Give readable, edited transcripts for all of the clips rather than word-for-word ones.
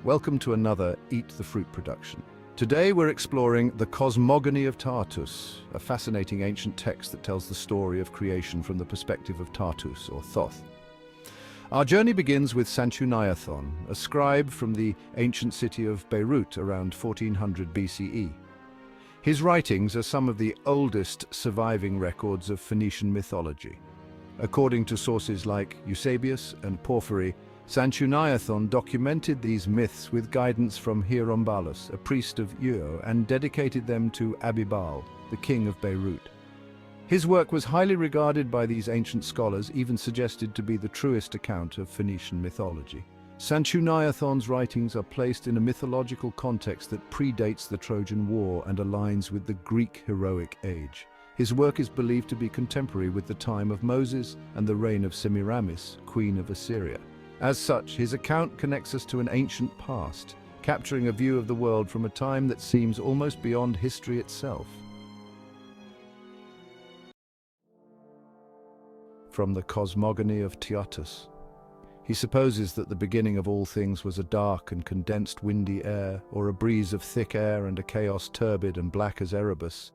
Welcome to another Eat the Fruit production. Today we're exploring the Cosmogony of Taautus, a fascinating ancient text that tells the story of creation from the perspective of Taautus, or Thoth. Our journey begins with Sanchuniathon, a scribe from the ancient city of Beirut around 1400 BCE. His writings are some of the oldest surviving records of Phoenician mythology. According to sources like Eusebius and Porphyry, Sanchuniathon documented these myths with guidance from Hierombalus, a priest of Ur, and dedicated them to Abibal, the king of Beirut. His work was highly regarded by these ancient scholars, even suggested to be the truest account of Phoenician mythology. Sanchuniathon's writings are placed in a mythological context that predates the Trojan War and aligns with the Greek heroic age. His work is believed to be contemporary with the time of Moses and the reign of Semiramis, queen of Assyria. As such, his account connects us to an ancient past, capturing a view of the world from a time that seems almost beyond history itself. From the Cosmogony of Taautus. He supposes that the beginning of all things was a dark and condensed windy air, or a breeze of thick air and a chaos turbid and black as Erebus,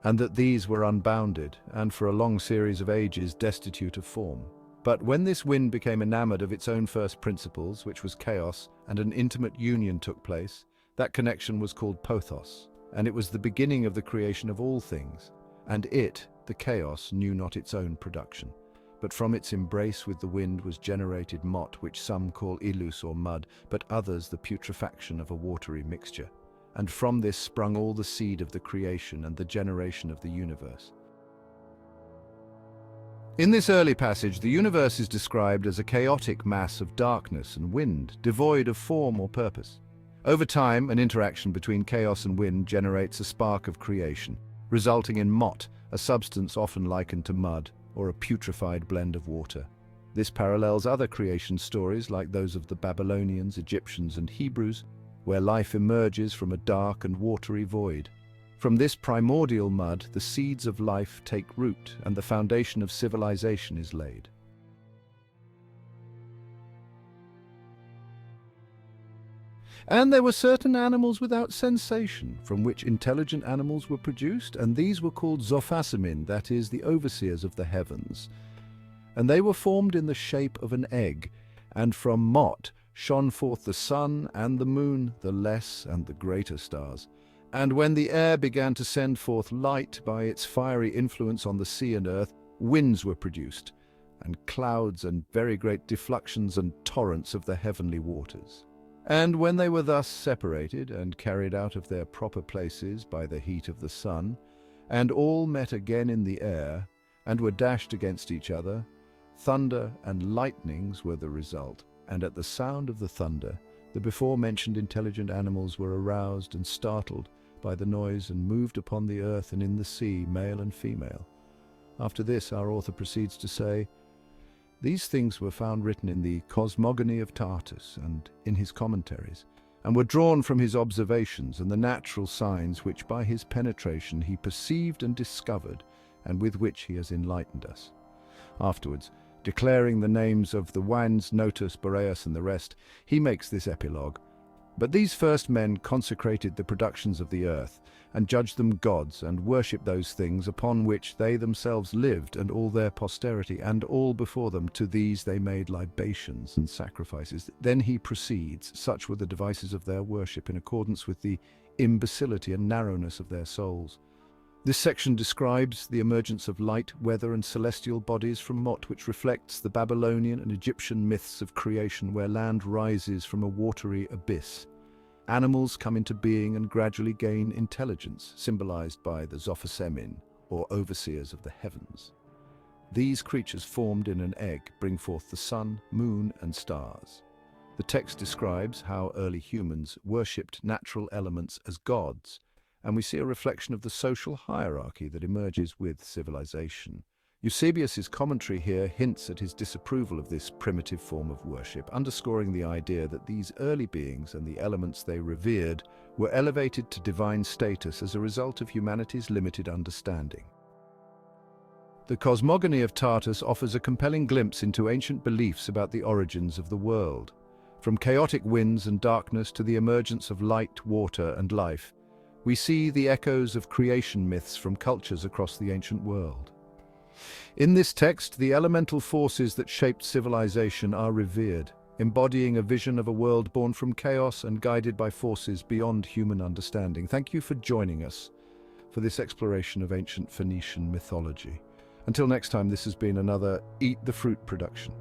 and that these were unbounded, and for a long series of ages destitute of form. But when this wind became enamored of its own first principles, which was chaos, and an intimate union took place, that connection was called pothos, and it was the beginning of the creation of all things. And it, the chaos, knew not its own production. But from its embrace with the wind was generated mot, which some call ilus or mud, but others the putrefaction of a watery mixture. And from this sprung all the seed of the creation and the generation of the universe. In this early passage, the universe is described as a chaotic mass of darkness and wind, devoid of form or purpose. Over time, an interaction between chaos and wind generates a spark of creation, resulting in mot, a substance often likened to mud, or a putrefied blend of water. This parallels other creation stories like those of the Babylonians, Egyptians, and Hebrews, where life emerges from a dark and watery void. From this primordial mud, the seeds of life take root, and the foundation of civilization is laid. And there were certain animals without sensation, from which intelligent animals were produced, and these were called zophasimim, that is, the overseers of the heavens. And they were formed in the shape of an egg, and from mot shone forth the sun and the moon, the less and the greater stars. And when the air began to send forth light by its fiery influence on the sea and earth, winds were produced, and clouds and very great defluxions and torrents of the heavenly waters. And when they were thus separated and carried out of their proper places by the heat of the sun, and all met again in the air, and were dashed against each other, thunder and lightnings were the result. And at the sound of the thunder, the before-mentioned intelligent animals were aroused and startled by the noise and moved upon the earth and in the sea, male and female. After this, our author proceeds to say, these things were found written in the Cosmogony of Taautus and in his commentaries, and were drawn from his observations and the natural signs which by his penetration he perceived and discovered, and with which he has enlightened us. Afterwards, declaring the names of the Wands, Notus, Boreas, and the rest, he makes this epilogue. But these first men consecrated the productions of the earth, and judged them gods, and worshipped those things upon which they themselves lived, and all their posterity, and all before them. To these they made libations and sacrifices. Then he proceeds, such were the devices of their worship, in accordance with the imbecility and narrowness of their souls. This section describes the emergence of light, weather, and celestial bodies from mot, which reflects the Babylonian and Egyptian myths of creation, where land rises from a watery abyss. Animals come into being and gradually gain intelligence, symbolized by the zophasimim, or overseers of the heavens. These creatures formed in an egg bring forth the sun, moon, and stars. The text describes how early humans worshipped natural elements as gods, and we see a reflection of the social hierarchy that emerges with civilization. Eusebius's commentary here hints at his disapproval of this primitive form of worship, underscoring the idea that these early beings and the elements they revered were elevated to divine status as a result of humanity's limited understanding. The Cosmogony of Taautus offers a compelling glimpse into ancient beliefs about the origins of the world. From chaotic winds and darkness to the emergence of light, water, and life, we see the echoes of creation myths from cultures across the ancient world. In this text, the elemental forces that shaped civilization are revered, embodying a vision of a world born from chaos and guided by forces beyond human understanding. Thank you for joining us for this exploration of ancient Phoenician mythology. Until next time, this has been another Eat the Fruit production.